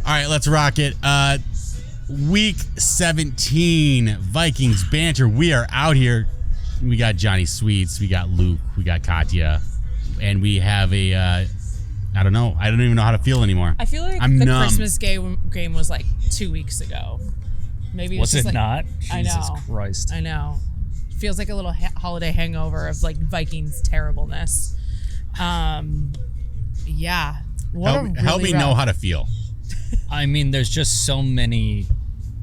All right, let's rock it. Week 17, Vikings banter. We are out here. We got Johnny Sweets, we got Luke, we got Katya, and we have a, I don't know. I don't even know how to feel anymore. I feel like I'm the numb. Christmas game was like 2 weeks ago. Maybe was it like, not? I Jesus know. Christ. I know. Feels like a little holiday hangover of like Vikings terribleness. Yeah. Help me know how to feel. I mean, there's just so many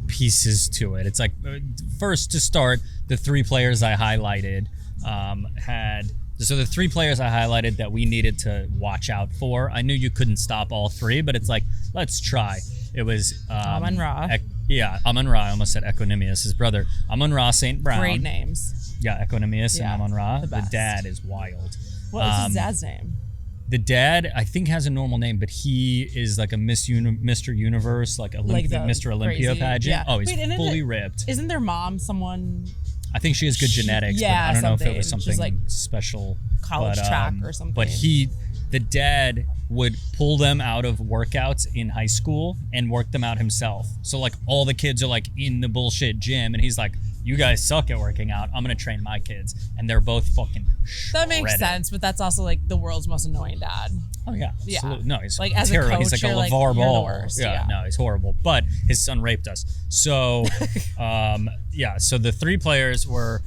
pieces to it. It's like, first to start, the three players I highlighted the three players I highlighted that we needed to watch out for. I knew you couldn't stop all three, but it's like, let's try. It was Amon-Ra. Amon-Ra. I almost said Equanimous, his brother. Amon-Ra St. Brown. Great names. Yeah, Equanimous and Amon-Ra. The best. dad is wild. What was his dad's name? The dad, I think, has a normal name, but he is like a Mr. Universe, like Mr. Olympia crazy, pageant. yeah. Oh, he's Wait, fully ripped. Isn't their mom someone I think she has good genetics, but I don't know if it was something like special. college track or something. But the dad would pull them out of workouts in high school and work them out himself. So like all the kids are like in the bullshit gym and he's like, you guys suck at working out. I'm going to train my kids. And they're both fucking shredded. That makes sense, but that's also like the world's most annoying dad. Oh yeah, absolutely. No, he's like as terrible. a coach, he's like a like, LeVar you're Ball. the worst. Yeah, no, he's horrible. But his son raped us. So, so the three players were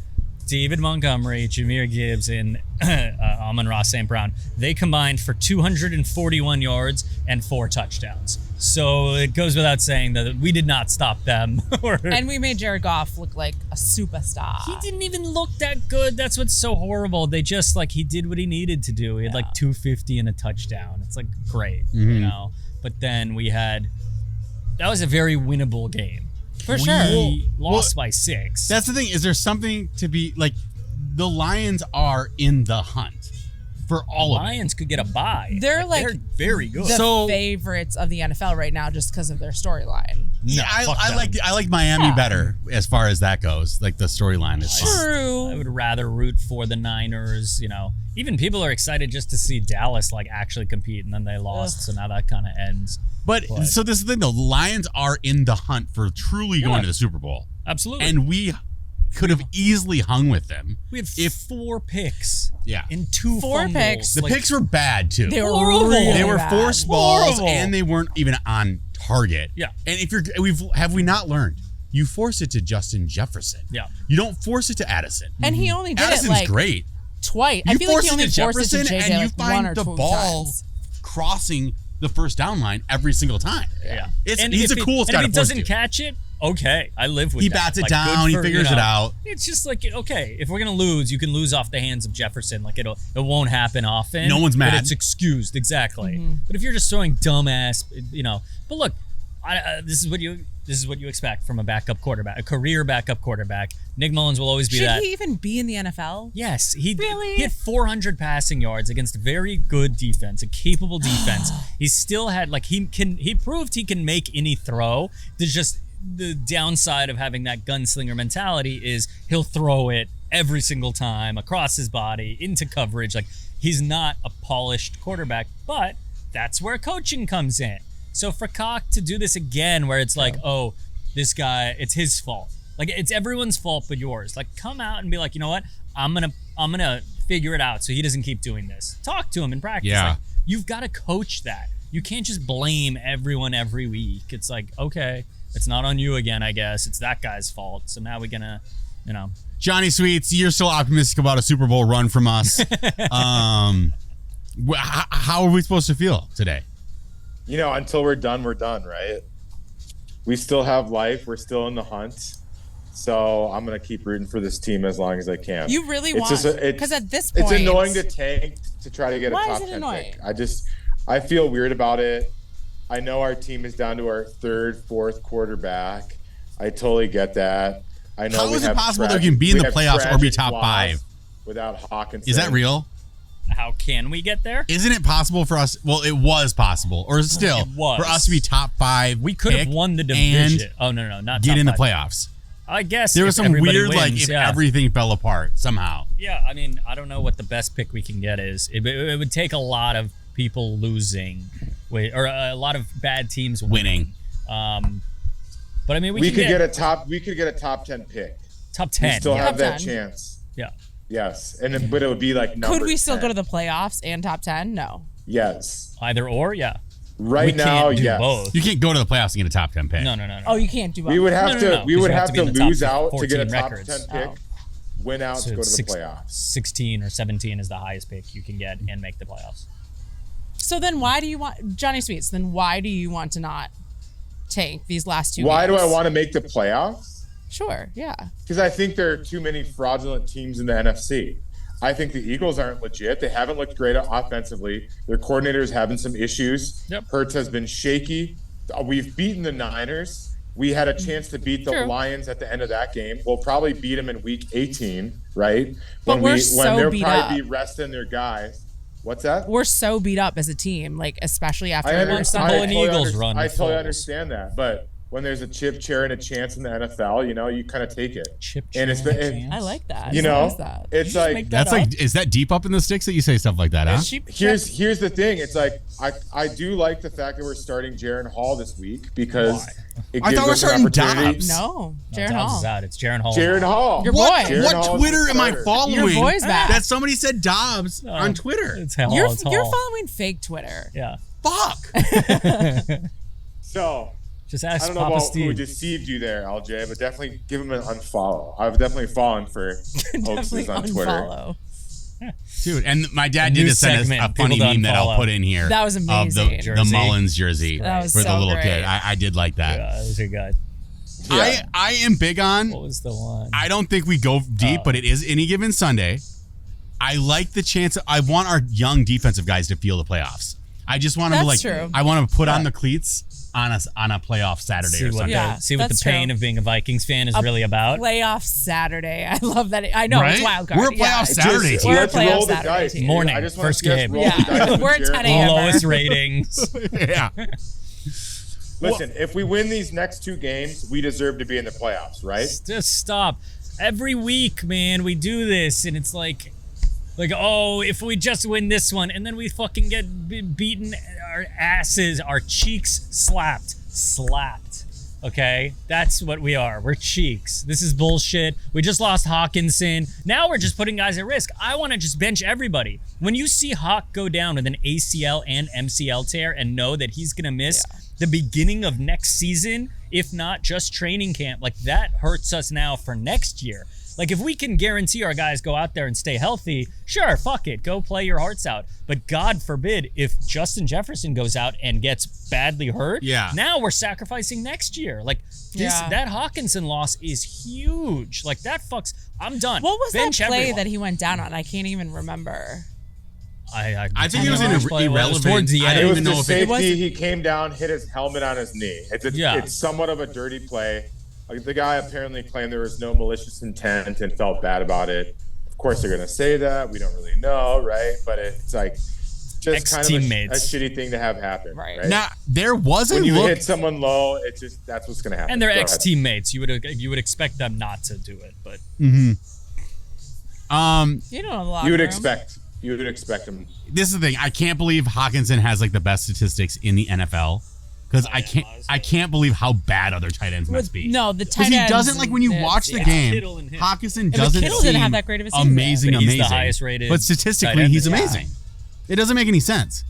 David Montgomery, Jahmyr Gibbs, and Amon-Ra St. Brown. They combined for 241 yards and 4 touchdowns. So it goes without saying that we did not stop them. And we made Jared Goff look like a superstar. He didn't even look that good. That's what's so horrible. They just he did what he needed to do. He had 250 and a touchdown. It's like great, you know. But then that was a very winnable game. For sure. We lost by 6. That's the thing. Is there something to be like? The Lions are in the hunt for all of it. Lions could get a bye. They're very good. The favorites of the NFL right now just because of their storyline. Yeah, I like Miami better as far as that goes. Like the storyline is true. I would rather root for the Niners. You know, even people are excited just to see Dallas actually compete, and then they lost, so now that kind of ends. But so this is the thing: the Lions are in the hunt for truly going to the Super Bowl. Absolutely, and we could have easily hung with them. We have 4 picks. Yeah, in 2 4 fumbles. picks. The picks were bad too. They were really They were bad. forced balls, and they weren't even on target. Yeah, and have we not learned? You force it to Justin Jefferson. Yeah, you don't force it to Addison. And he only did Addison's great. Twice. You I feel like he only forced Jefferson, it to JJ and you one find or the 2 ball times. crossing the first down line every single time. Yeah, he's a cool guy. If he doesn't catch it, okay, I live with he that. He bats it down. He figures it out. It's just like, okay, if we're gonna lose, you can lose off the hands of Jefferson. Like it won't happen often. No one's mad. But it's excused, exactly. But if you're just throwing dumbass, But look, this is what you expect from a backup quarterback, a career backup quarterback. Nick Mullins will always be that. Should he even be in the NFL? Yes, he hit 400 passing yards against a very good defense, a capable defense. He still had he proved he can make any throw. There's just the downside of having that gunslinger mentality is he'll throw it every single time across his body into coverage. Like he's not a polished quarterback, but that's where coaching comes in. So for Cock to do this again, where it's like, oh, this guy, it's his fault. Like it's everyone's fault but yours. Like come out and be like, you know what? I'm gonna figure it out so he doesn't keep doing this. Talk to him in practice. Yeah. Like, you've got to coach that. You can't just blame everyone every week. It's like, okay, it's not on you again, I guess. It's that guy's fault. So now we're gonna, Johnny Sweets, you're still optimistic about a Super Bowl run from us. How are we supposed to feel today? Until we're done, right? We still have life. We're still in the hunt. So I'm going to keep rooting for this team as long as I can. You really want because at this point. It's annoying to tank to try to get a top 10 annoying? pick. I feel weird about it. I know our team is down to our 3rd, 4th quarterback. I totally get that. I know. How is it possible they can be in the playoffs or be top 5? Without Hawkinson? Is that real? How can we get there? Isn't it possible for us? Well, it was possible, or still for us to be top 5. We could have won the division. Oh no, not get top in the 5. playoffs. I guess there was some weird wins, if everything fell apart somehow. Yeah, I mean, I don't know what the best pick we can get is. It would take a lot of people losing or a lot of bad teams Winning. But I mean, we could get a top 10 pick. top 10. We still yeah. have that 10. chance. Yeah. Yes, but it would be like number Could we still 10. go to the playoffs and top 10? No. Yes. Either or, yeah. Right We now, can't do yes. both. You can't go to the playoffs and get a top 10 pick. No. Oh, you can't do both. We would have No, no, to. no, We 'cause would you have have to to be in the top lose out to get a 14 top records. 10 pick. Oh. Win out So to go to the six- playoffs. 16 or 17 is the highest pick you can get and make the playoffs. So then why do you want Johnny Sweets? Then why do you want to not tank these last 2 Why do games? I want to make the playoffs? Sure, yeah. Because I think there are too many fraudulent teams in the NFC. I think the Eagles aren't legit. They haven't looked great offensively. Their coordinator's having some issues. Yep. Hurts has been shaky. We've beaten the Niners. We had a chance to beat the True. Lions at the end of that game. We'll probably beat them in week 18, right? But we're when so they'll beat probably up. be resting their guys. What's that? We're so beat up as a team, like especially after I Once the Sunday. whole Eagles run I totally falls. understand that, but when there's a chip chair and a chance in the NFL, you kind of take it. Chip And it's chance. I like that. You What know, is that? it's Did you just like- make that That's up? like, is that deep up in the sticks that you say stuff like that, huh? Here's the thing. It's like I do like the fact that we're starting Jaron Hall this week because Why? it I gives thought we're us an starting opportunity. Dobbs. No, Jaron Dobbs is Hall. out. It's Jaron Hall. Jaron Hall. Your What, boy. Jaron what Hall is Twitter the am I starter. following? Your boy's back. That somebody said Dobbs Oh. on Twitter. It's Hall. You're it's Hall. following fake Twitter. Yeah. Fuck. So Just I ask don't know Papa about who Steve. deceived you there, LJ, but definitely give him an unfollow. I've definitely fallen for hoaxes on Twitter. unfollow. Dude, and my dad New did send us segment, a funny people to meme that I'll unfollow. put in here. That was Of amazing. the Jersey. Mullins jersey That was for the so little great. kid. I did like that. Yeah, that was a good. Yeah. I am big on. What was the one? I don't think we go deep, Oh. but it is any given Sunday. I like the chance. I want our young defensive guys to feel the playoffs. I just want them to That's like. true. I want to put on the cleats on a playoff Saturday see or what, Sunday. Yeah, see what the that's pain true. of being a Vikings fan is really about. Playoff Saturday. I love that. I know it's Right? wild card. We're a playoff Saturday Just team. We're a let's playoff roll the Saturday dice. team. Morning, I just want to first see us game. roll Yeah. the dice with We're at Jared 10 Hall. a.m. Lowest ratings. Yeah. Listen, if we win these next 2 games, we deserve to be in the playoffs, right? Just stop. Every week, man, we do this, and it's like, oh, if we just win this one, and then we fucking get beaten, our asses, our cheeks slapped. Okay, that's what we are. We're cheeks. This is bullshit. We just lost Hawkinson. Now we're just putting guys at risk. I want to just bench everybody. When you see Hawk go down with an ACL and MCL tear and know that he's gonna miss the beginning of next season, if not just training camp, like that hurts us now for next year. Like if we can guarantee our guys go out there and stay healthy, sure, fuck it, go play your hearts out. But God forbid if Justin Jefferson goes out and gets badly hurt, now we're sacrificing next year. Like that Hawkinson loss is huge. Like that fucks. I'm done. What was Bench that play everyone. that he went down on? I can't even remember. I think it was don't know which play it was. irrelevant. Towards the I end. don't It was even the know if it safety. He came down, hit his helmet on his knee. It's somewhat of a dirty play. Like, the guy apparently claimed there was no malicious intent and felt bad about it. Of course, they're going to say that. We don't really know, right? But it's like just kind of a shitty thing to have happen. Right. Now, there was a when you look. hit someone low, it's just that's what's going to happen. And they're Go ex-teammates. You would expect them not to do it, but You don't know the locker You would room. expect them. This is the thing. I can't believe Hawkinson has like the best statistics in the NFL. Because I can't believe how bad other tight ends must be. No, the Because tight he ends. doesn't, like, when you watch the Kittle game, and him. Hawkinson but doesn't Kittle seem didn't have that great of a season. amazing. But he's the highest rated But tight statistically, end he's this year. amazing. It doesn't make any sense.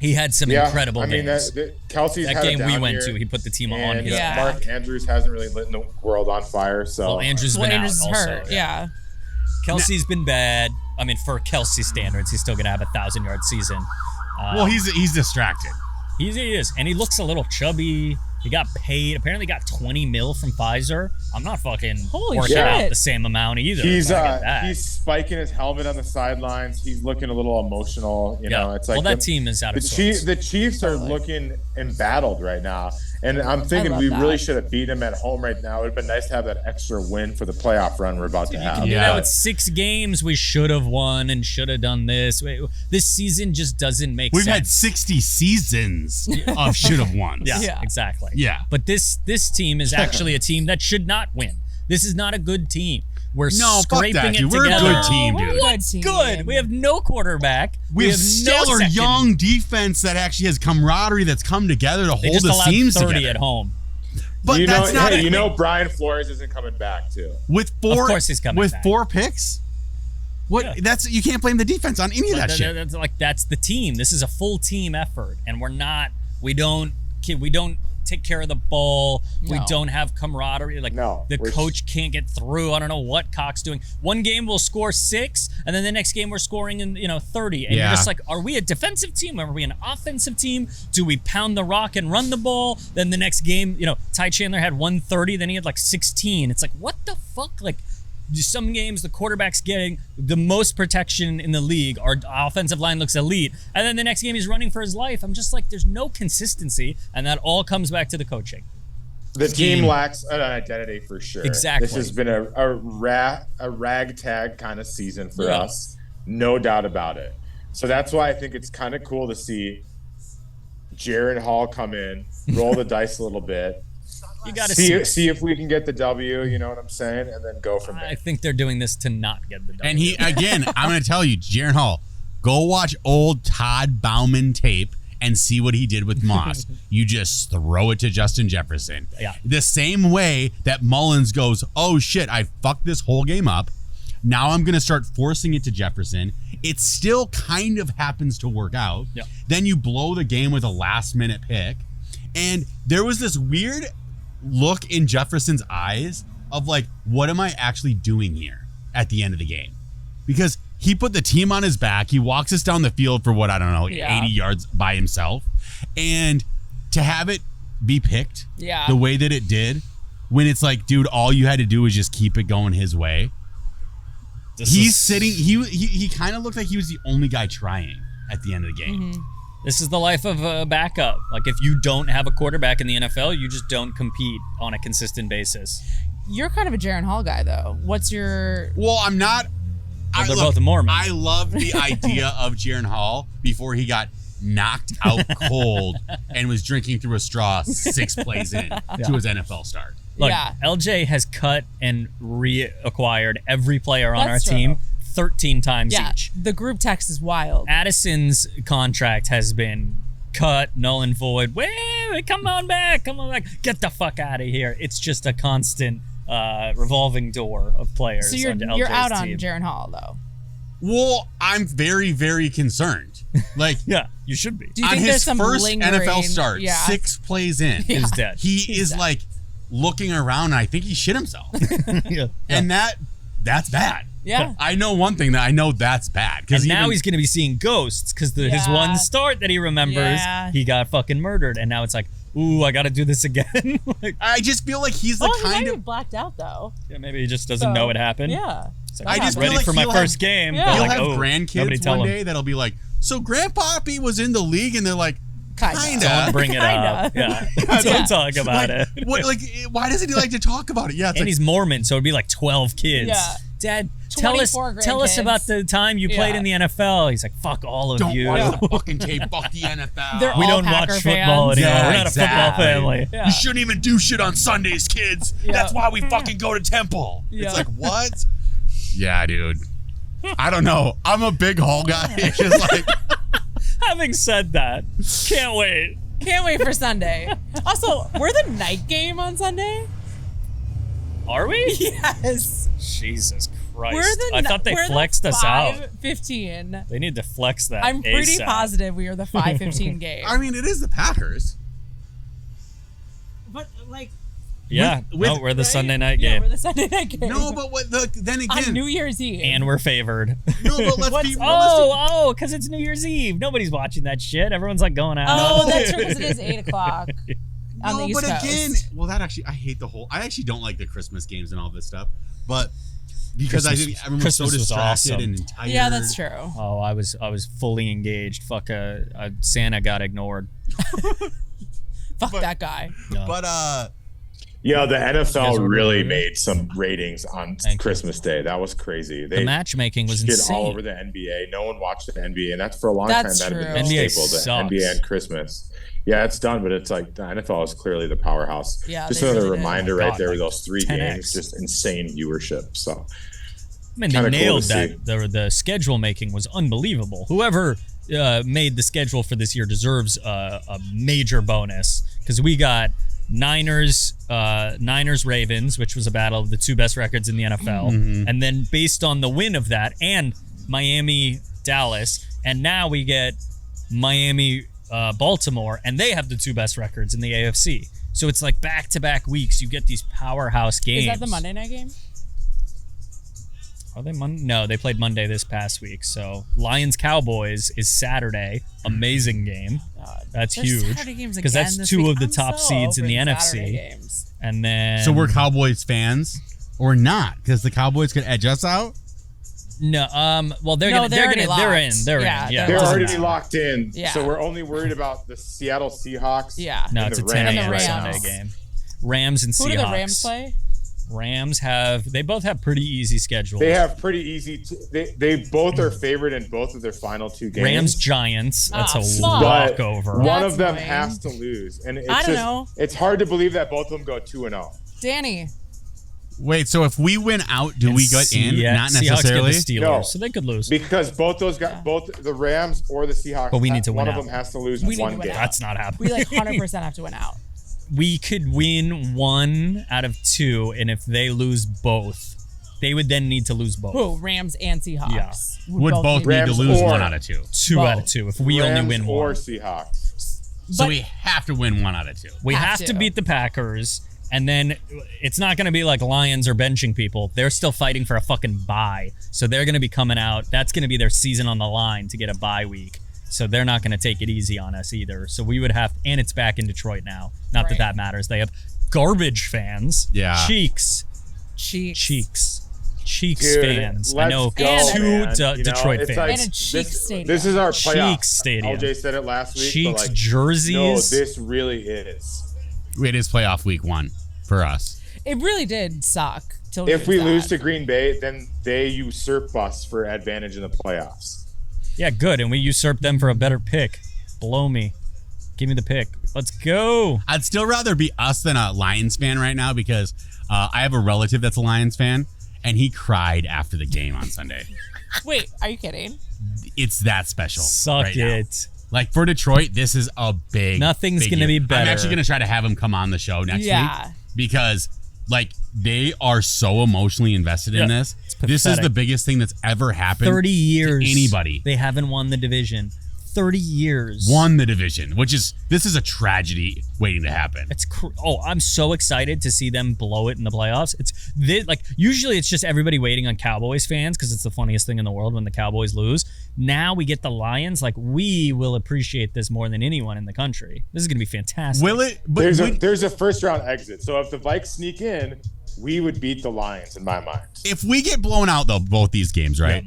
he had some incredible games. Kelsey's That had a game we down went year, to, he put the team on and his back. Mark Andrews hasn't really lit the world on fire. So Well, Andrews been Andrews out is also. hurt. Yeah. Kelsey's been bad. I mean, for Kelsey standards, he's still gonna have a 1,000-yard season. Well, he's distracted. He is, and he looks a little chubby. He got paid. Apparently, got 20 mil from Pfizer. I'm not fucking Holy working shit. out the same amount either. He's I get that. he's spiking his helmet on the sidelines. He's looking a little emotional. You know, it's like well, that team is out of sorts. The Chiefs are looking embattled right now, and I'm thinking love we that. really should have beat them at home right now. It would have been nice to have that extra win for the playoff run we're about to You have. can do that with 6 games. We should have won and should have done this. This season just doesn't make We've sense. had 60 seasons of should have won. Yeah, exactly. Yeah. But this team is actually a team that should not win. This is not a good team. We're No, fuck scraping that, it dude. together. We're a good team, We're a dude. good team. Good. We have no quarterback. We have no stellar second. young defense that actually has camaraderie that's come together to They hold just the allowed teams 30 together. at home. But that's not it. You know, Brian Flores isn't coming back too. With four, Of course he's coming with back. 4 picks. What? Yeah. That's you can't blame the defense on any of that shit. That's the team. This is a full team effort, and we don't take care of the ball. No. We don't have camaraderie. The coach can't get through. I don't know what Cock's doing. One game we'll score 6, and then the next game we're scoring in 30. And you're just like, are we a defensive team? Are we an offensive team? Do we pound the rock and run the ball? Then the next game, Ty Chandler had 130, then he had 16. It's like, what the fuck? Some games the quarterback's getting the most protection in the league. Our offensive line looks elite. And then the next game he's running for his life. I'm just like, there's no consistency. And that all comes back to the coaching. The team lacks an identity for sure. Exactly. This has been a ragtag kind of season for us. No doubt about it. So that's why I think it's kind of cool to see Jaron Hall come in, roll the dice a little bit. You got to see if we can get the W, you know what I'm saying, and then go from there. I think they're doing this to not get the W. And he again, I'm going to tell you, Jaron Hall, go watch old Todd Bauman tape and see what he did with Moss. You just throw it to Justin Jefferson. Yeah. The same way that Mullins goes, oh shit, I fucked this whole game up. Now I'm going to start forcing it to Jefferson. It still kind of happens to work out. Yeah. Then you blow the game with a last minute pick. And there was this weird look in Jefferson's eyes of what am I actually doing here at the end of the game? Because he put the team on his back. He walks us down the field for 80 yards by himself. And to have it be picked the way that it did, when it's like, dude, all you had to do was just keep it going his way. He kind of looked like he was the only guy trying at the end of the game. Mm-hmm. This is the life of a backup. If you don't have a quarterback in the NFL, you just don't compete on a consistent basis. You're kind of a Jaron Hall guy, though. What's your... Well, I'm not. Well, they're both Mormon. I love the idea of Jaron Hall before he got knocked out cold and was drinking through a straw 6 plays in to his NFL start. Look, LJ has cut and reacquired every player on That's our team true. 13 times each. The group text is wild. Addison's contract has been cut, null and void. Wait, come on back. Get the fuck out of here. It's just a constant revolving door of players. So you're out on Jaron Hall, though. Well, I'm very, very concerned. Yeah, you should be. Do you on think his there's some first lingering... NFL start, 6 plays in, He's dead. he is dead. looking around, and I think he shit himself. Yeah. And that's bad. Yeah. I know one thing that I know that's bad. And now he's going to be seeing ghosts because his one start that he remembers, he got fucking murdered. And now it's like, ooh, I got to do this again. I just feel like he's the he kind might of... have blacked out, though. Yeah, maybe he just doesn't know it happened. Yeah. It's like, I just ready feel like for my he'll first have- game. Yeah. But He'll like, have nobody grandkids tell one him. day that'll be like, so Grandpappy was in the league, and they're like, kinda. Don't bring it up. Yeah. Don't talk about it. What, why doesn't he like to talk about it? Yeah, it's And he's Mormon, so it'd be like 12 kids. Yeah. Dad, tell us 24 about grandkids. the time you played in the NFL. He's like, fuck all of don't you. watch the fucking tape. Fuck the NFL. They're We all don't watch Packer football fans. anymore. Yeah, We're not a football exactly. family. Yeah. You shouldn't even do shit on Sundays, kids. Yeah. That's why we fucking go to temple. Yeah. It's like, what? Yeah, dude. I don't know. I'm a big Hall guy. It's just like, Having said that, can't wait. Can't wait for Sunday. Also, we're the night game on Sunday. Are we? Yes. Jesus Christ. We're I thought they flexed us out. 5:15. They need to flex that. I'm pretty ASAP. positive we are the 5:15 game. I mean, it is the Packers. But Yeah, with- we're the Sunday night yeah, game. we're the Sunday night game. No, but then on again. New Year's Eve. And we're favored. No, but let's be realistic. Oh, because it's New Year's Eve. Nobody's watching that shit. Everyone's like going out. Oh, that's true, because it is 8 o'clock. On the No, East but Coast. again, well, that actually, I hate I actually don't like the Christmas games and all this stuff, but because everyone's so Christmas was distracted awesome. and tired. Yeah, that's true. Oh, I was fully engaged. Fuck, Santa got ignored. Fuck that guy. No. But Yeah, the guys NFL ordered really burgers? made some ratings on Christmas Day. That was crazy. The matchmaking was did insane. all over the NBA. No one watched the NBA, and that's for a long That's time. That had true. been a NBA staple, the sucks. NBA and Christmas. Yeah, it's done, but it's like the NFL is clearly the powerhouse. Yeah, just they another really did. reminder Oh my right God, there like with those 3 10x. games, just insane viewership. So I mean, they Kinda cool nailed to that. The schedule making was unbelievable. Whoever made the schedule for this year deserves a major bonus because we got Niners, Ravens, which was a battle of the 2 best records in the NFL, and then based on the win of that, and Miami, Dallas, and now we get Miami, Baltimore, and they have the 2 best records in the AFC. So it's like back-to-back weeks. You get these powerhouse games. Is that the Monday night game? Are they Monday? No, they played Monday this past week. So Lions Cowboys is Saturday. Amazing game. God. That's There's huge Saturday games because again that's this 2 week. of the I'm top so seeds in the over NFC. Saturday games. And then So we're Cowboys fans or not? Because the Cowboys could edge us out. no. Well, they're No, gonna they're already gonna they're in locked. they're Yeah, in yeah. they're it doesn't already matter. locked in. Yeah. So we're only worried about the Seattle Seahawks. Yeah. No, and it's a the 10 Rams a.m. right Sunday now. game. Rams and Who Seahawks. do the Rams play? Rams they both have pretty easy schedules. They have pretty easy. They both are favored in both of their final 2 games. Rams Giants. That's a fuck. But walkover. one That's of them annoying. has to lose, and it's I don't just, know. It's hard to believe that both of them go 2-0. Danny. Wait, so if we win out, do we get in? Yeah, Not Seahawks necessarily. get the Steelers, No. so they could lose. Because both those guys, both the Rams or the Seahawks, But we need to one win of out. them has to lose We need one to win game. out. That's not happening. We like 100% have to win out. We could win 1 out of 2, and if they lose both, they would then need to lose both. Who? Rams and Seahawks. Yeah. Would both need to Rams lose or- 1 out of 2. 2 out of 2. If we Rams only win or 1, Seahawks. So But- we have to win 1 out of 2. we have have to to. beat the Packers. And then it's not going to be like Lions or benching people. They're still fighting for a fucking bye. So they're going to be coming out. That's going to be their season on the line to get a bye week. So they're not going to take it easy on us either. So we would have, and it's back in Detroit now. Not that Right. that matters. They have garbage fans. Yeah. Cheeks. Cheeks. Cheeks Dude, fans. I let's know go, 2 man. You know, Detroit it's fans. like- And a Cheeks stadium. This is our playoff. Cheeks stadium. LJ said it last week. Cheeks but like, jerseys. No, this really is. It is playoff week 1 for us. It really did suck. Till If we did lose that. to Green Bay, then they usurp us for advantage in the playoffs. Yeah, good. And we usurped them for a better pick. Blow me. Give me the pick. Let's go. I'd still rather be us than a Lions fan right now because I have a relative that's a Lions fan, and he cried after the game on Sunday. Wait, are you kidding? It's that special. Suck right now. it. Like for Detroit, this is a big. Nothing's big gonna year. be better. I'm actually gonna try to have him come on the show next Yeah. week because like they are so emotionally invested in Yeah, this. it's This is pathetic. the biggest thing that's ever happened. 30 years. to anybody They haven't won the division. 30 years. won the division, this is a tragedy waiting to happen. It's I'm so excited to see them blow it in the playoffs. Like usually it's just everybody waiting on Cowboys fans because it's the funniest thing in the world when the Cowboys lose. Now we get the Lions. Like we will appreciate this more than anyone in the country. This is gonna be fantastic. Will it? But There's a first round exit. So if the Vikes sneak in, we would beat the Lions in my mind. if we get blown out though, both these games, right?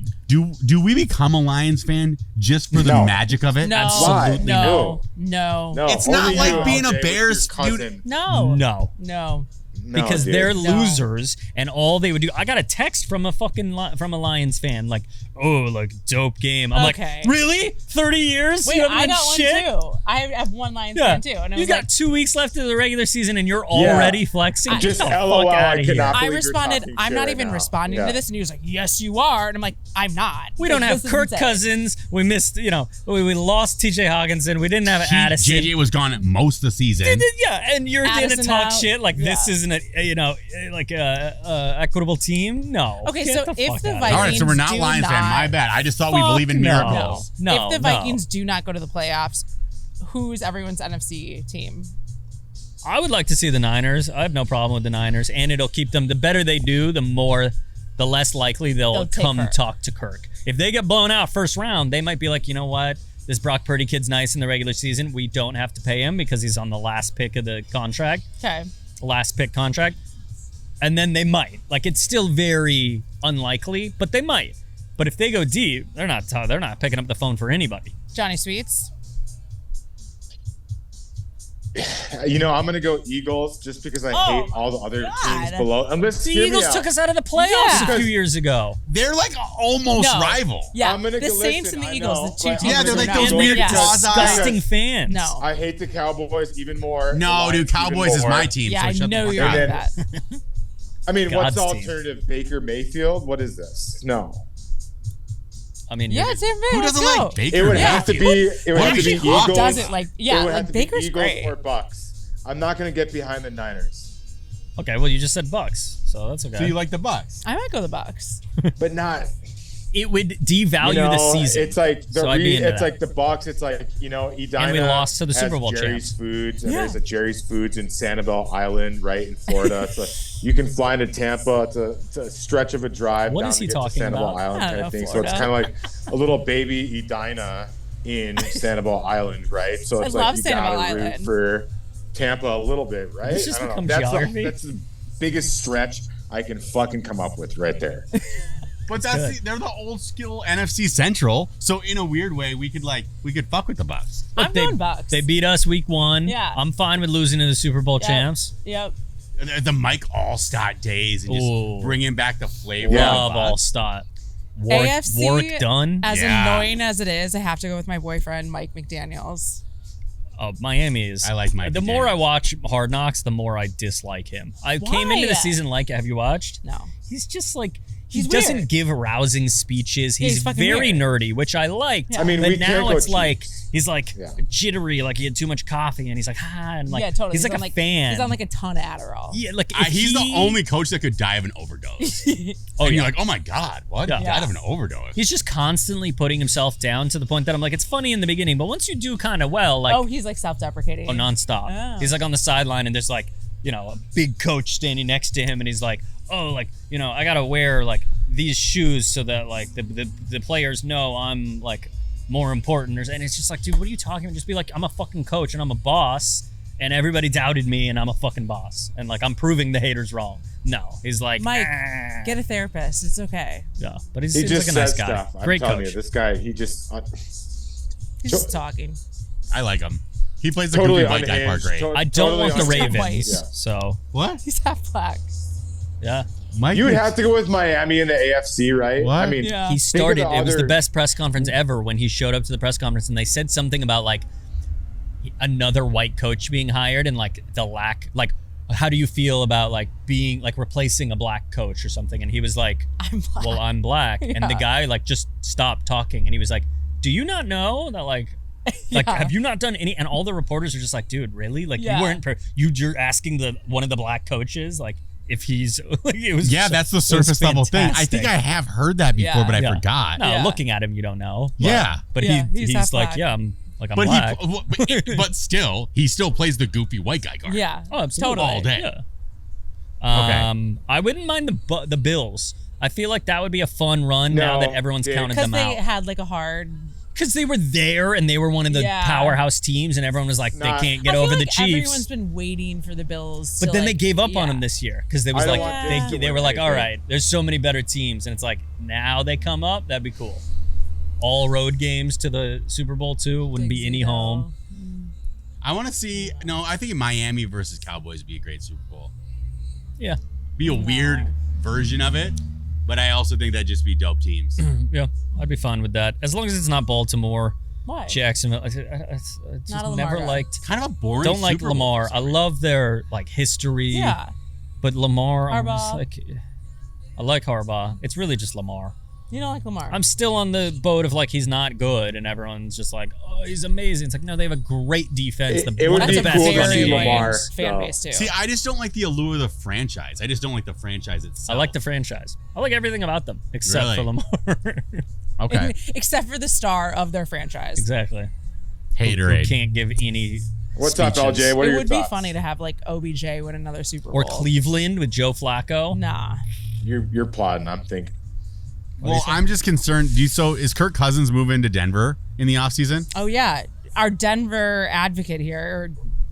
Do we become a Lions fan just for the No. magic of it? No. Absolutely Why? not. No. No, It's not only like you, being a LJ, with Bears your cousin. No. No. No. No, Because dude. they're No. losers, and all they would do. I got a text from a from a Lions fan, like, "Oh, like dope game." I'm Okay. like, "Really? 30 years? Wait, you haven't I been got shit?" one too. I have one Lions Yeah, fan too. And I you was got like, 2 weeks left of the regular season, and you're already flexing. Just Get the LOL, fuck I out of here. cannot I believe you're responded, talking I'm shit not right even now. responding Yeah. to this. And he was like, yes, you are. And I'm like, I'm not. We don't Like, have this is Kirk insane. Cousins. We missed, we lost TJ Hawkinson. We didn't have Addison. JJ was gone most of the season. Yeah, and you're going to Addison talk out. shit like this Yeah. isn't a equitable team? No. Okay, Get so the if fuck the outta Vikings here. All right, so we're not do Lions fan. not- My bad. I just thought we Fuck believe in no. miracles. No, if the no. Vikings do not go to the playoffs, who's everyone's NFC team? I would like to see the Niners. I have no problem with the Niners, and it'll keep them. The better they do, the less likely they'll They'll take come Kirk. talk to Kirk. If they get blown out first round, they might be like, you know what? This Brock Purdy kid's nice in the regular season. We don't have to pay him because he's on the last pick of the contract, Okay. last pick contract. And then they might. Like, it's still very unlikely, but they might. But if they go deep, they're not picking up the phone for anybody. Johnny Sweets. I'm gonna go Eagles just because I hate all the other teams below. The Eagles took us out of the playoffs a few years ago. They're like almost rival. Yeah, I'm gonna the Saints and the Eagles, the two teams. Yeah, they're like those not weird really- Disgusting fans. No. I hate the Cowboys even more. No, dude, Cowboys is my team. Yeah, so I shut know the you're fuck like up. that. I mean, what's God's the team. alternative? Baker Mayfield? What is this? No. I mean, Yeah, Tampa Bay. Who let's doesn't go. like Baker? It would Yeah. have to be. It would have to be Who Eagles. doesn't like? It Yeah, would have like to Baker's be Eagles great. or Bucks. I'm not gonna get behind the Niners, okay, well, you just said Bucks, so that's okay. So you like the Bucks? I might go the Bucks. but not. It would devalue the season. It's like So I'd be into it's that. like the Bucks. It's like Edina. And we lost to the has Super Bowl Jerry's champ. Foods, and Yeah. there's a Jerry's Foods in Sanibel Island, right in Florida. So you can fly into Tampa. It's a stretch of a drive. What down is he to get talking to Sanibel about? Island I don't kind know, of thing. So Florida. it's kind of like a little baby Edina in Sanibel Island, right? So it's I like love you Sanibel gotta root Island. for Tampa a little bit, right? This just I don't become know. geography? That's the biggest stretch I can fucking come up with right there. But they're the old school NFC Central. So in a weird way, we could fuck with the Bucks. Look, I'm going Bucks. They beat us week 1. Yeah. I'm fine with losing to the Super Bowl champs. Yep. The Mike Allstott days and Ooh. just bringing back the flavor. Yeah. Love of all Bucks. stot. AFC, Warwick Dunn. As Yeah. annoying as it is, I have to go with my boyfriend Mike McDaniels. Miami is. I like Mike The more I McDaniels. watch Hard Knocks, the more I dislike him. I came into the Why? season like, have you watched? No. He's just like, he He's doesn't weird. give rousing speeches. Yeah, he's He's fucking very weird. nerdy, which I liked. Yeah. I mean, but we can't now go it's like Chiefs. he's like Yeah. jittery, like he had too much coffee, and he's like, and like yeah, totally. he's like on, a fan. He's on like a ton of Adderall. yeah, like He's the only coach that could die of an overdose. Oh, And yeah. you're like, oh my God, what? Yeah. He died of an overdose. He's just constantly putting himself down to the point that I'm like, it's funny in the beginning, but once you do kind of well, like Oh, he's like self-deprecating. nonstop. Oh. He's like on the sideline, and there's like, a big coach standing next to him, and he's like, oh, like, I gotta wear like these shoes so that like the players know I'm like more important. And it's just like, dude, what are you talking about? Just be like, I'm a fucking coach and I'm a boss, and everybody doubted me, and I'm a fucking boss, and like I'm proving the haters wrong. No, he's like, Mike, get a therapist. It's okay. yeah, but he He seems just like a nice says guy. stuff. I'm Great telling coach. you, this guy, he just He's just talking. I like him. He plays the totally goofy white guy part unhinged. great. I don't totally want the unhinged. Ravens, Yeah. so What? He's half black. yeah. Mike? You would have to go with Miami in the AFC, right? What? I mean, Yeah. He started. the It was the other- best press conference ever when he showed up to the press conference, and they said something about like another white coach being hired, and like the lack, like how do you feel about like being like replacing a black coach or something? And he was like, I'm black. well, I'm black, and the Yeah. guy like just stopped talking, and he was like, do you not know that like Yeah. have you not done any? And all the reporters are just like, dude, really? Like Yeah. you weren't you're asking one of the black coaches like if he's like it was Yeah, that's the surface level thing. I think fantastic. I have heard that before, Yeah. but I Yeah. forgot. No, Yeah. looking at him, you don't know. But, Yeah. but Yeah, he's he's half like, black. yeah, I'm like I'm But black. but still, he still plays the goofy white guy card. Yeah. Oh, absolutely. Totally. All day. Yeah. Okay. I wouldn't mind the Bills. I feel like that would be a fun run now No, that everyone's dude. counted Because them they out. had like a hard. Because they were there and they were one of the Yeah. powerhouse teams, and everyone was like, Nah. they can't get I feel over like the Chiefs. Everyone's been waiting for the Bills. But to, then they like, gave up on yeah. them this year because there was I don't like want Diggs to they win were like, all anything. right, there's so many better teams, and it's like now they come up, that'd be cool. All road games to the Super Bowl too, wouldn't be any Diggsy home. I want to see. No, I think Miami versus Cowboys would be a great Super Bowl. Yeah, Be a weird version of it, but I also think that'd just be dope teams. yeah, I'd be fine with that as long as it's not Baltimore, Why? Jacksonville. I just Not a Lamar never guy. liked. Kind of a boring. Don't like Super Bowl Lamar. for I some reason. love their like history. Yeah. But Lamar, I'm just Harbaugh. like, I like Harbaugh. It's really just Lamar. You don't like Lamar. I'm still on the boat of like he's not good, and everyone's just like, oh, he's amazing. It's like no, they have a great defense. It would one of be the best cool to running see games. Lamar. fan So- base too. See, I just don't like the allure of the franchise. I just don't like the franchise itself. I like the franchise. I like everything about them except Really? for Lamar. Okay. Except for the star of their franchise. exactly. Who Haterade. can't give any. What's up, speeches. LJ? What are It your would be thoughts? funny to have like OBJ win another Super Bowl. Or Cleveland with Joe Flacco. Nah. You're plotting. I'm thinking. Well, I'm just concerned. So is Kirk Cousins moving to Denver in the offseason? Oh yeah, our Denver advocate here, or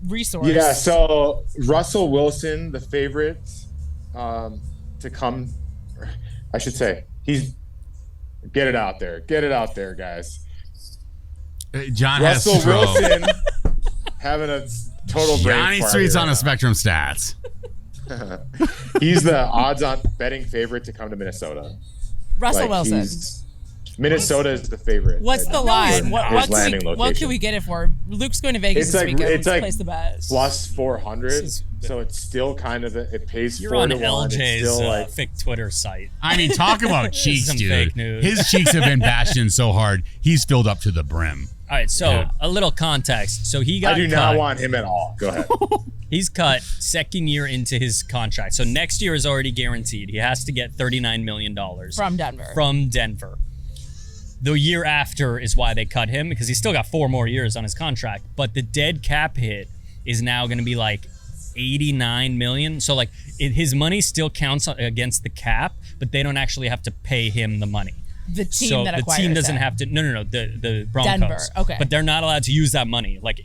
resource. Yeah. So Russell Wilson, the favorite to come, I should say, he's get it out there. Get it out there, guys. John has Russell stroke. Wilson having a total brain Johnny fart Sweets right on the now. Spectrum stats. He's the odds-on betting favorite to come to Minnesota. Russell Like, Wilson. Minnesota is the favorite. What's the line? What landing can we get it for? Luke's going to Vegas It's this like weekend. it's Let's like place the bet. plus 400, so it's still kind of it pays. You're on 4-1. It's LJ's still like fake Twitter site. I mean, talk about cheeks, Some dude. fake news. His cheeks have been bashed in so hard, he's filled up to the brim. All right, so Yeah. a little context. So he got I do cut. not want him at all. Go ahead. He's cut second year into his contract. So next year is already guaranteed. He has to get $39 million From Denver. From Denver. The year after is why they cut him, because he's still got 4 more years on his contract. But the dead cap hit is now going to be like 89 million. So like his money still counts against the cap, but they don't actually have to pay him the money. The team So that the acquires team doesn't him. have to. No. The Broncos. Denver, okay. But they're not allowed to use that money. Like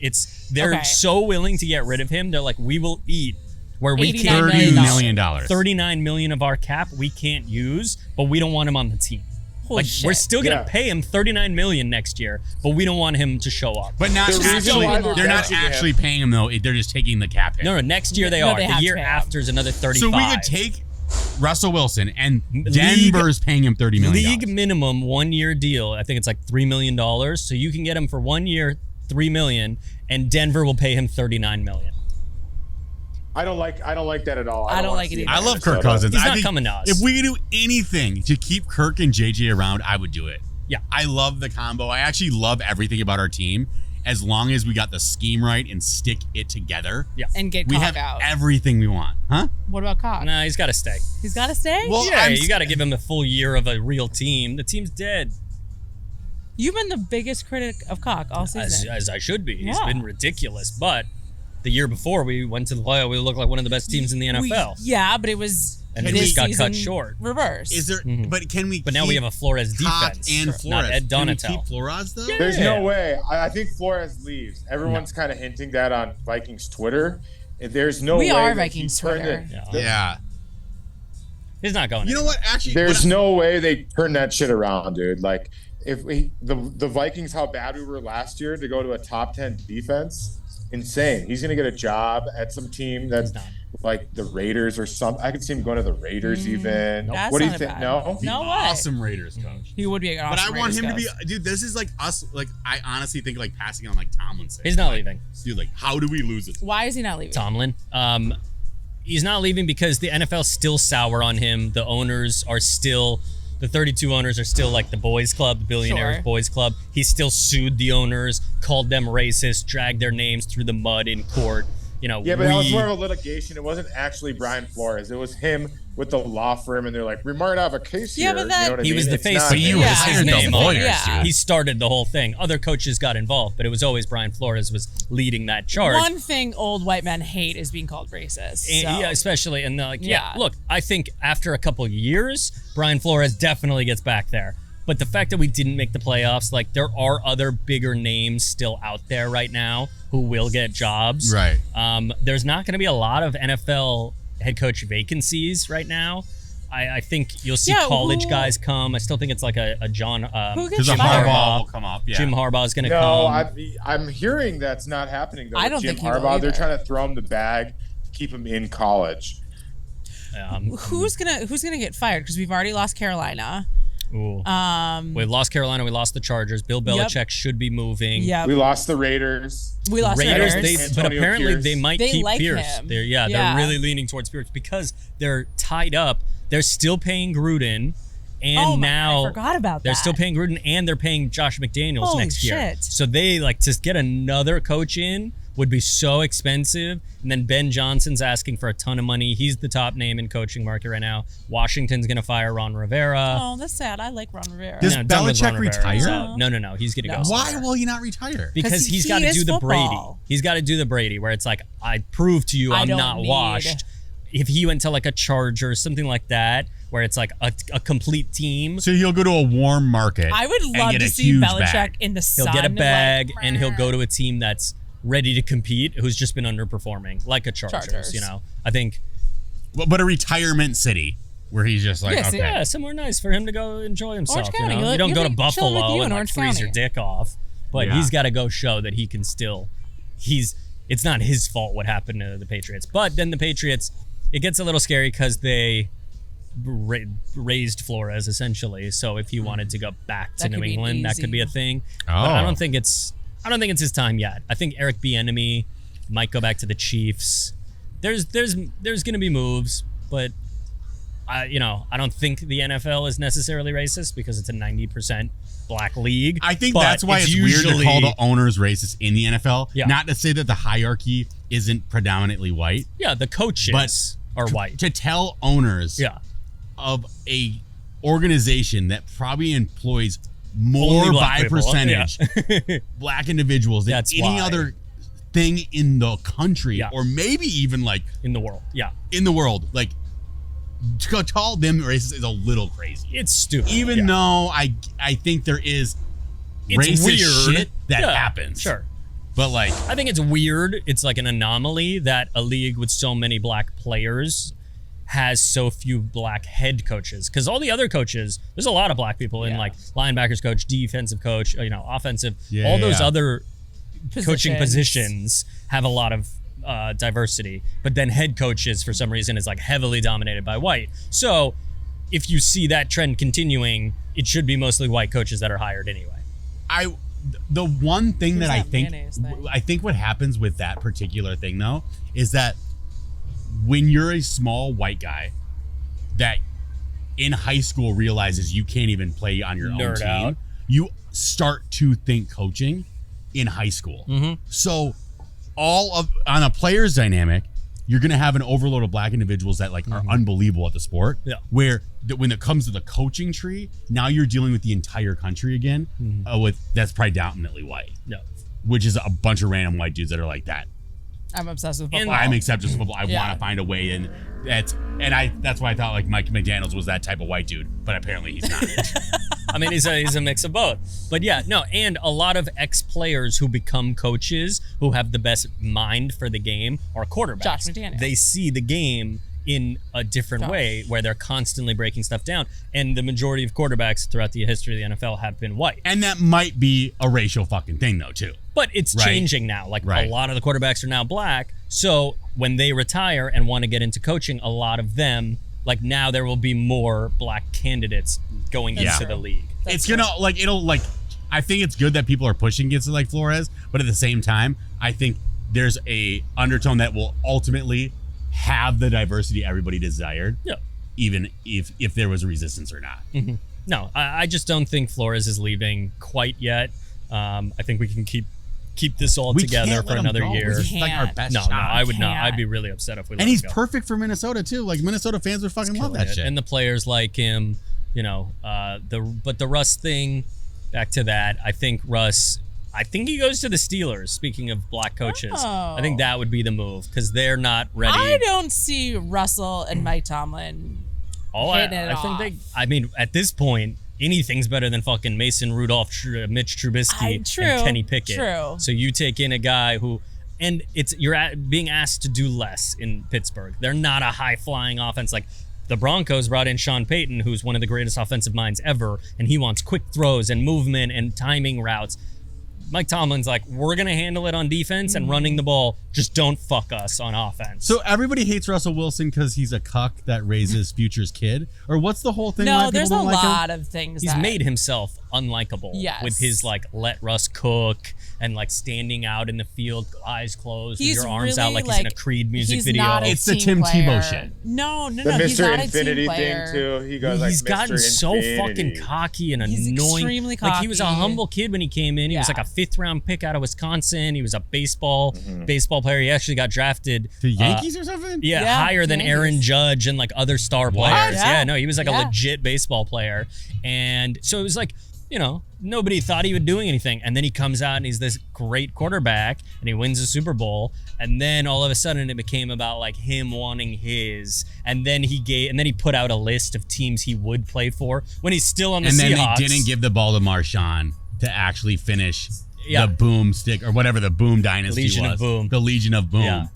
they're Okay. so willing to get rid of him. They're like, we will eat where we $89 can't $30 million. million. $39 million of our cap we can't use, but we don't want him on the team. Holy Like shit. we're still gonna Yeah. pay him $39 million next year, but we don't want him to show up. But not The reason actually, why they're not benching him- actually paying him though. They're just taking the cap hit. No, next year they No, are. they The have year to pay him. after is another 35. So we could take Russell Wilson and Denver's paying him $30 million. league minimum 1 year deal. I think it's like $3 million. So you can get him for 1 year, $3 million, and Denver will pay him $39 million. I don't like that at all. I don't wanna like it see him either. I in love Kirk Minnesota. Cousins. He's I not think coming to us. If we could do anything to keep Kirk and JJ around, I would do it. Yeah. I love the combo. I actually love everything about our team. As long as we got the scheme right and stick it together, And get we Cock have out. everything we want. Huh? What about Cock? Nah, he's got to stay. He's got to stay? Well, Yeah, I'm you got to give him a full year of a real team. The team's dead, You've been the biggest critic of Cock all season. as I should be. He's Yeah. been ridiculous. But the year before we went to the playoff, we looked like one of the best teams in the NFL. Yeah, but it was And it this just got season cut short. Reverse. Is there? But can we? But now we have a Flores Cock defense, and not Flores. Ed Can we Donatel. keep Flores though? Yeah. There's no way. I think Flores leaves. Everyone's kind of hinting that on Vikings Twitter. There's no We way. are that Vikings he turned Twitter. it- Yeah. He's not going. You know what? Actually, There's what- no way they turn that shit around, dude. Like if the Vikings, how bad we were last year to go to a top 10 defense, insane. He's gonna get a job at some team that's not. like the Raiders or something. I could see him going to the Raiders even. That's What do you not think? bad. No. No way. awesome Raiders coach. He would be an But awesome I want him Raiders to be, coach. dude. This is like us. Like I honestly think like passing on like Tomlinson. He's not leaving. Dude, like how do we lose this? Why is he not leaving? Tomlin. He's not leaving because the NFL's still sour on him. The owners are still, the 32 owners are still like the boys club, the billionaires Sure. boys club. He still sued the owners, called them racist, dragged their names through the mud in court. You know, Yeah, but that was more of a litigation. It wasn't actually Brian Flores. It was him with the law firm, and they're like, "We might have a case Yeah, here." but You that- know what I He was mean? the It's face not- of it. you Yeah, hired his the name. lawyers, Yeah. dude. He started the whole thing. Other coaches got involved, but it was always Brian Flores was leading that charge. One thing old white men hate is being called racist. And- so. Yeah, especially and like Yeah. look, I think after a couple years, Brian Flores definitely gets back there. But the fact that we didn't make the playoffs, like there are other bigger names still out there right now who will get jobs. Right. There's not going to be a lot of NFL head coach vacancies right now. I think you'll see Yeah, college who- guys come. I still think it's like a John. Who Because gets a fired? Harbaugh will come up. Yeah. Jim Harbaugh is going to No, come. I'm hearing that's not happening. Though, I with don't Jim think he will Harbaugh. They're either. trying to throw him the bag to keep him in college. Who's gonna get fired? Because we've already lost Carolina. Ooh. We lost Carolina. We lost the Chargers. Bill Belichick should be moving. Yeah, We lost the Raiders. we lost Raiders, Raiders. but Antonio apparently Pierce. they might They keep like Pierce. him. They're Yeah. really leaning towards Pierce because they're tied up. They're still paying Gruden, and Oh my now God, I forgot about they're that. still paying Gruden, and they're paying Josh McDaniels Holy next year. shit. So they like to get another coach in would be so expensive. And then Ben Johnson's asking for a ton of money. He's the top name in coaching market right now. Washington's going to fire Ron Rivera. Oh, that's sad. I like Ron Rivera. Does No, done with Belichick Ron Rivera. retire? He's out. No. He's going to go. Why somewhere. will he not retire? Because he's he got to is do the football. Brady. He's got to do the Brady, where it's like, I prove to you I I'm don't not need- washed. If he went to like a Charger, something like that, where it's like a complete team, So he'll go to a warm market. I would and love get to a see huge Belichick bag. in the he'll sun. get a bag like, and he'll go to a team that's ready to compete, who's just been underperforming, like a Chargers. You know, I think But a retirement city where he's just like, Yeah, okay. yeah, somewhere nice for him to go enjoy himself. Orange County. You know, He'll- you don't he'll go to be chilling with Buffalo you in and like Orange freeze your County. dick off, but Yeah. he's got to go show that he can still. He's it's not his fault what happened to the Patriots. But then the Patriots, it gets a little scary because they raised Flores essentially. So if he wanted to go back to New England, that could be a thing. But I don't think it's his time yet. I think Eric Bieniemy might go back to the Chiefs. There's going to be moves, but I don't think the NFL is necessarily racist because it's a 90% black league. I think that's why it's weird to call the owners racist in the NFL. Yeah. Not to say that the hierarchy isn't predominantly white. Yeah, the coaches are white. To tell owners of a organization that probably employs more by percentage black individuals than any other thing in the country or maybe even like in the world. Yeah. In the world. Like to call them racist is a little crazy. It's stupid. Even though I think there is racist shit that happens. Sure. But like I think it's weird. It's like an anomaly that a league with so many black players has so few black head coaches. Because all the other coaches, there's a lot of black people in like linebackers coach, defensive coach, offensive. All those other coaching positions have a lot of diversity. But then head coaches, for some reason, is like heavily dominated by white. So if you see that trend continuing, it should be mostly white coaches that are hired anyway. The one thing that I think what happens with that particular thing though is that when you're a small white guy that in high school realizes you can't even play on your own team, you start to think coaching in high school. So on a player's dynamic, you're going to have an overload of black individuals that like are unbelievable at the sport. Yeah. Where when it comes to the coaching tree, now you're dealing with the entire country again with that's predominantly white. Yeah. Which is a bunch of random white dudes that are like that. I'm obsessed with football. I'm obsessed with football. I want to find a way in. That's why I thought like Mike McDaniels was that type of white dude, but apparently he's not. I mean, he's a mix of both. But yeah, no, and a lot of ex-players who become coaches who have the best mind for the game are quarterbacks. Josh McDaniels. They see the game in a different way where they're constantly breaking stuff down. And the majority of quarterbacks throughout the history of the NFL have been white. And that might be a racial fucking thing though, too. But it's changing now. Like a lot of the quarterbacks are now black. So when they retire and want to get into coaching, a lot of them, like now there will be more black candidates going into the league. It's gonna I think it's good that people are pushing against it like Flores, but at the same time, I think there's a undertone that will ultimately have the diversity everybody desired. Yeah. Even if there was resistance or not. Mm-hmm. No, I just don't think Flores is leaving quite yet. I think we can keep this all together for another year. This is like our best shot. No, I would not. I'd be really upset if we let And he's him go. perfect for Minnesota too. Like Minnesota fans would fucking love that shit. And the players like him, but the Russ thing, back to that, I think he goes to the Steelers, speaking of black coaches. I think that would be the move because they're not ready. I don't see Russell and Mike Tomlin hitting it off. I mean, at this point, anything's better than fucking Mason Rudolph, Mitch Trubisky, and Kenny Pickett. True. So you take in a guy who, and you're being asked to do less in Pittsburgh. They're not a high-flying offense. Like the Broncos brought in Sean Payton, who's one of the greatest offensive minds ever, and he wants quick throws and movement and timing routes. Mike Tomlin's like, we're going to handle it on defense and running the ball. Just don't fuck us on offense. So everybody hates Russell Wilson because he's a cuck that raises future's kid? Or what's the whole thing? No, there's a lot of things. He's made himself unlikable with his like let Russ cook and like standing out in the field, eyes closed, with your arms out like he's in a Creed music video. It's the Tim Tebow shit. No. The Mr. Infinity thing too. He goes like he's gotten so fucking cocky and annoying. He's extremely cocky. Like he was a humble kid when he came in. He was like a 5th round pick out of Wisconsin. He was a baseball player. He actually got drafted to Yankees or something. Yeah, higher than Aaron Judge and like other star players. Yeah, no, he was like a legit baseball player. And so it was like, nobody thought he would do anything. And then he comes out and he's this great quarterback and he wins the Super Bowl. And then all of a sudden it became about like him wanting his. And then he put out a list of teams he would play for when he's still on the Seahawks. And then they didn't give the ball to Marshawn to actually finish the Boom stick or whatever the Boom dynasty Legion was. Of Boom. The Legion of Boom.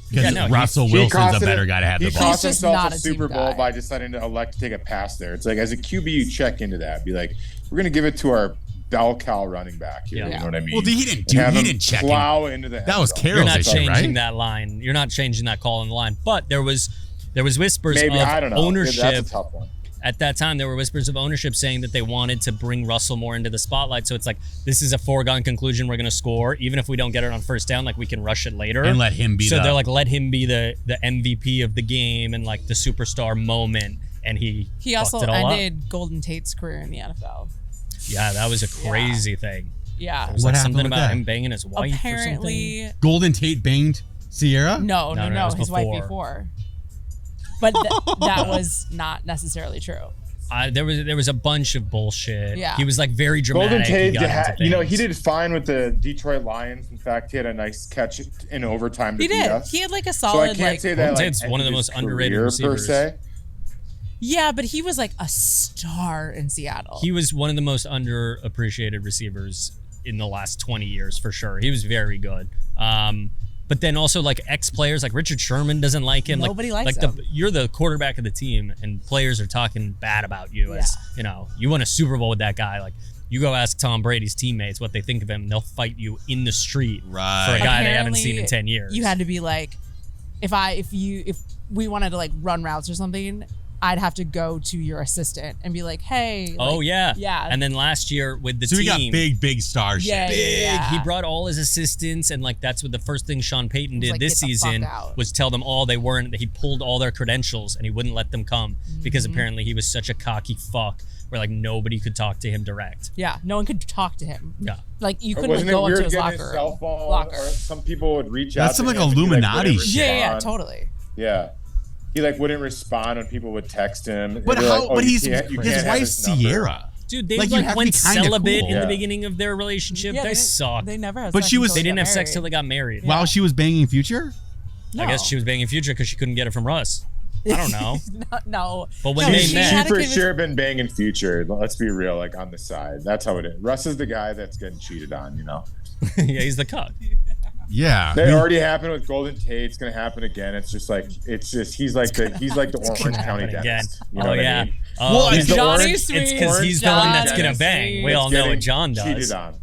Because Russell Wilson's a better guy to have the ball. He cost himself a Super Bowl by deciding to elect to take a pass there. It's like as a QB, you check into that. Be like, we're going to give it to our bell cow running back here. Yeah. You know what I mean? Well, he didn't check plow into the. That was end zone. Carroll's You're not issue, changing right? that line. You're not changing that call in the line. But there was whispers Maybe of I don't know. ownership. That's a tough one. At that time, there were whispers of ownership saying that they wanted to bring Russell more into the spotlight. So it's like, this is a foregone conclusion. We're going to score. Even if we don't get it on first down, like we can rush it later. And let him be So they're like, let him be the MVP of the game and like the superstar moment. And he also fucked it all ended Golden Tate's career in the NFL. up. Yeah, that was a crazy thing. Yeah. It was What like happened something with about that? him banging his wife or something. Apparently, Golden Tate banged Sierra? no, No, it was his wife before. before. But that was not necessarily true. There was a bunch of bullshit. Yeah. He was like very dramatic. Golden Tate, He got into he things. did fine with the Detroit Lions. In fact, he had a nice catch in overtime to He beat did. us. He had like a So I solid can't say that Golden like, Tate's one of the ended most his underrated career, receivers. Per se. Yeah, but he was like a star in Seattle. He was one of the most underappreciated receivers in the last 20 years for sure. He was very good. But then also like ex-players like Richard Sherman doesn't like him. Nobody likes like him. You're the quarterback of the team and players are talking bad about you as, you know, you won a Super Bowl with that guy. Like you go ask Tom Brady's teammates what they think of him and they'll fight you in the street for a guy they haven't seen in 10 years. You had to be like, if we wanted to like run routes or something, I'd have to go to your assistant and be like, hey. Oh, like, yeah. Yeah. And then last year with the So team. we got big star shit. Yeah, Big. He brought all his assistants, and like that's what the first thing Sean Payton did like, this get the fuck season out. was tell them all they weren't. He pulled all their credentials, and he wouldn't let them come because apparently he was such a cocky fuck, where like nobody could talk to him direct. Yeah, no one could talk to him. Yeah. Like you couldn't Wasn't like, go it up weird to his getting locker cell phone? locker. Or some people would reach out. That's some to like him and he, Illuminati wouldn't shit. Yeah, respond. totally. Yeah. He like wouldn't respond when people would text him. But They're how? like, oh, but you he's can't- you his can't have wife's his number. Dude, Sierra. they Like, you like have to went be kinda celibate cool. in Yeah. the beginning of their relationship. Yeah, they sucked. They never had But sex she was- until They didn't got have sex till married. they got married. While she was banging Future? No. I guess she was banging Future because she couldn't get it from Russ. I don't know. no. But when No, they she met, She had to for convince- sure been banging Future. Let's be real, like on the side. That's how it is. Russ is the guy that's getting cheated on, you know. yeah, he's the cuck. Yeah. That already happened with Golden Tate. It's gonna happen again. It's just he's like the Orange County Again. dentist. You know Oh what yeah. I mean? Oh, Well, he's the Johnny orange. Sweet. It's because he's the one that's Johnny gonna bang. We Sweet. all know what Getting John does. Cheated on.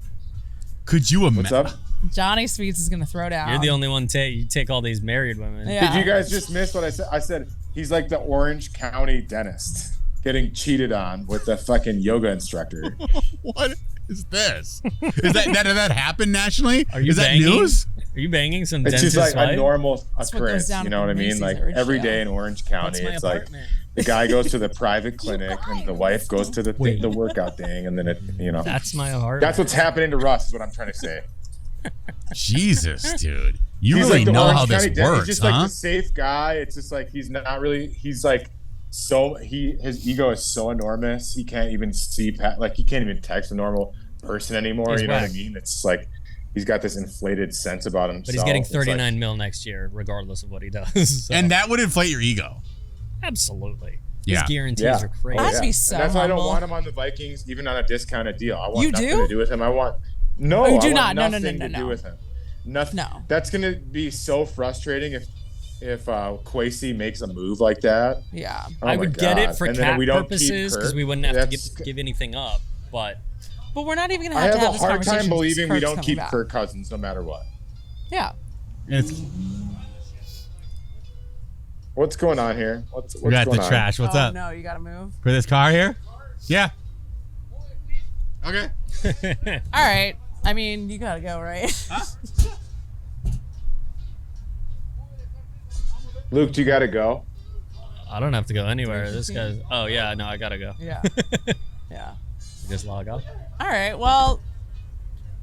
Could you What's imagine? up? Johnny Sweets is gonna throw down. You're the only one. You take all these married women. Yeah. Did you guys just miss what I said? I said he's like the Orange County dentist getting cheated on with the fucking yoga instructor. What is this? Did that happen nationally? Are you is that banging? news? Are you banging some It's dentist just like wife? a normal what goes occurrence. down You know what I mean? Macy's Like at Ridgedale. every day in Orange County, That's my it's like apartment. the guy goes to the private clinic and the wife goes to the workout thing, and then That's my heart. that's what's happening to Russ. Is what I'm trying to say. Jesus, dude. You He's really like the know Orange how this County dentist. works, He's just huh? like the safe guy. It's just like he's not really. He's like his ego is so enormous. He can't even see like he can't even text a normal person anymore. He's you know what I whack. mean? It's like he's got this inflated sense about himself. But he's getting It's like- 39 mil next year, regardless of what he does. So, And that would inflate your ego. absolutely. Yeah. His guarantees Yeah. are crazy. That'd be so And that's why I don't humble. want him on the Vikings, even on a discounted deal. I want You nothing do? to do with him. I want no. Oh, you do I want not. No, nothing to no. do with him. Nothing. No. That's gonna be so frustrating if Kwesi makes a move like that. Yeah. Oh I my would get God. it for And then cap we don't keep purposes because Kirk. we wouldn't have to That's- give anything up. But But we're not even gonna I have to have have a this hard conversation. time believing we Kirk's don't coming keep back. Kirk Cousins no matter what. Yeah. It's, What's going on here? What's we got going the on? trash. What's oh, up? No, you gotta move. For this car here? Yeah. Okay. All right. I mean, you gotta go, right? Luke, do you got to go? I don't have to go anywhere. This guy's. Oh yeah, no, I gotta go. yeah. Yeah. Just log off. All right. Well,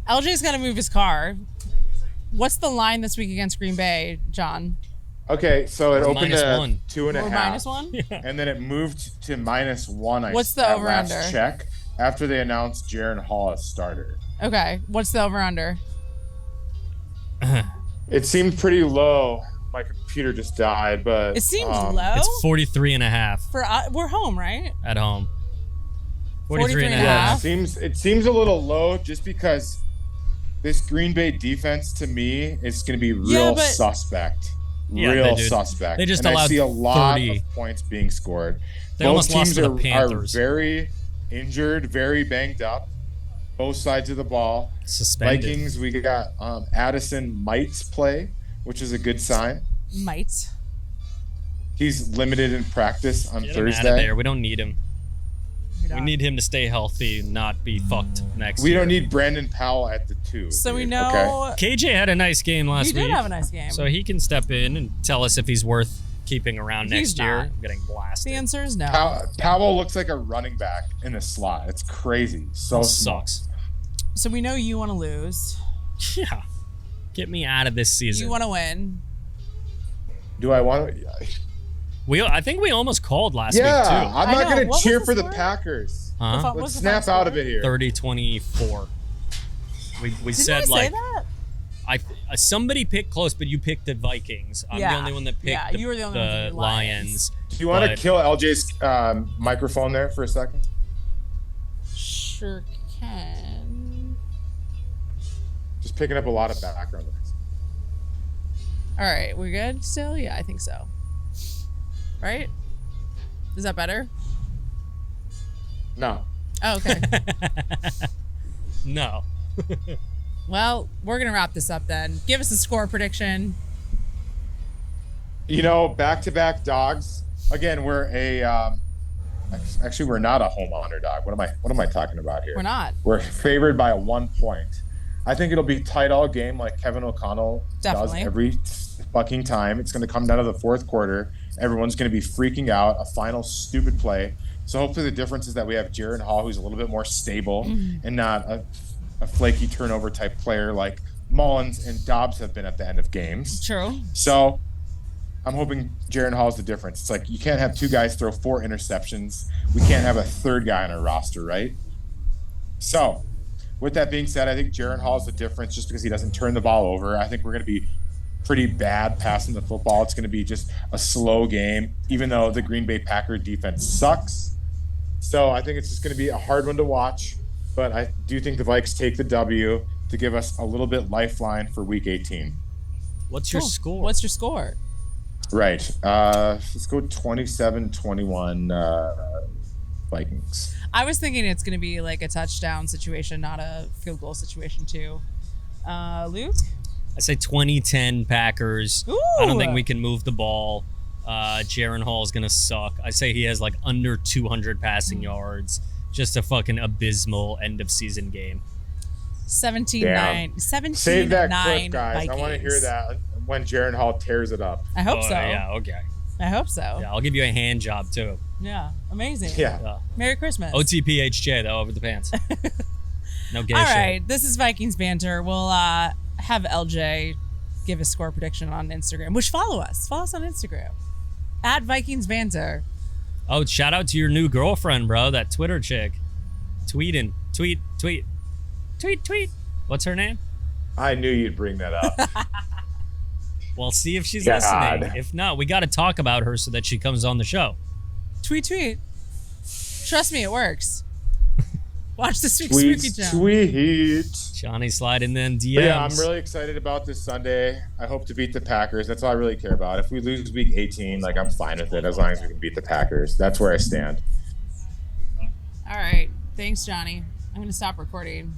LJ's gonna move his car. What's the line this week against Green Bay, John? Okay, so it Or opened -1. at 2.5, Or -1? and then it moved to -1. What's the at over-under? last check after they announced Jaron Hall as starter. Okay. What's the over/under? It seemed pretty low. My computer just died, but It seems um, low. It's 43 and a half For we're home, right? at home. 43 and a Yeah, half. it seems a little low just because this Green Bay defense to me is going to be Yeah, real but- suspect. Yeah, Real they do. suspect. They just and I allowed see a lot 30. of points being scored. They Both almost lost teams to the are Panthers. very injured, very banged up. both sides of the ball. Suspended. Vikings, we got Addison Mites play, which is a good sign. Might. He's limited in practice on Get him Thursday. out of there. We don't need him. We need him to stay healthy and not be fucked next We year. don't need Brandon Powell at the 2. So we dude. know. Okay. KJ had a nice game last week. He did have a nice game. So he can step in and tell us if he's worth keeping around He's next year. not. I'm getting blasted. The answer is no. Powell looks like a running back in the slot. It's crazy. So sucks. So we know you want to lose. Yeah. Get me out of this season. You want to win. Do I want to? I think we almost called last week Yeah, too. I'm not know. going What to cheer was the for the score? Packers. Huh? What's Let's the snap final out of score? it here. 30-24. We Didn't said I say like that? somebody picked close, but you picked the Vikings. I'm the only one that picked Yeah, you were the only one that did Lions. Do you want to But- kill LJ's microphone there for a second? Sure can. Just picking up a lot of background noise. All right, we're good still? Yeah, I think so. Right? Is that better? No. Oh, okay. No. Well, we're going to wrap this up then. Give us a score prediction. You know, back-to-back dogs. Again, we're actually we're not a home underdog. What am I talking about here? We're not. We're favored by 1 point. I think it'll be tight all game like Kevin O'Connell Definitely. does every fucking time. It's going to come down to the fourth quarter. Everyone's going to be freaking out. A final stupid play. So hopefully the difference is that we have Jaron Hall, who's a little bit more stable and not a flaky turnover type player like Mullins and Dobbs have been at the end of games. True. So I'm hoping Jaron Hall is the difference. It's like you can't have 2 guys throw 4 interceptions. We can't have a third guy on our roster, right? So with that being said, I think Jaron Hall is the difference just because he doesn't turn the ball over. I think we're going to be pretty bad passing the football. It's going to be just a slow game, even though the Green Bay Packer defense sucks. So I think it's just going to be a hard one to watch. But I do think the Vikes take the W to give us a little bit lifeline for Week 18. What's your score? What's your score? Right. Let's go 27-21 Vikings. I was thinking it's going to be like a touchdown situation, not a field goal situation too. Luke? I say 20-10 Packers. Ooh. I don't think we can move the ball. Jaron Hall is gonna suck. I say he has like under 200 passing yards. Just a fucking abysmal end of season game. 17-9. 17-9 Save that clip, guys. Vikings. I want to hear that when Jaron Hall tears it up. I hope Oh, so. Yeah, okay. I hope so. Yeah, I'll give you a hand job too. Yeah. Amazing. Yeah. Merry Christmas. OTPHJ though, over the pants. No gay All shit. right. This is Vikings Banter. We'll have LJ give a score prediction on Instagram, which follow us. Follow us on Instagram. At Vikings Banter. Oh, shout out to your new girlfriend, bro. That Twitter chick. Tweeting. Tweet. What's her name? I knew you'd bring that up. Well, see if she's God. listening. If not, we got to talk about her so that she comes on the show. Tweet. Trust me, it works. Watch this week's Spooky Jump. Tweet. Johnny sliding then DMs. But yeah, I'm really excited about this Sunday. I hope to beat the Packers. That's all I really care about. If we lose Week 18, like I'm fine with it as long as we can beat the Packers. That's where I stand. All right. Thanks, Johnny. I'm going to stop recording.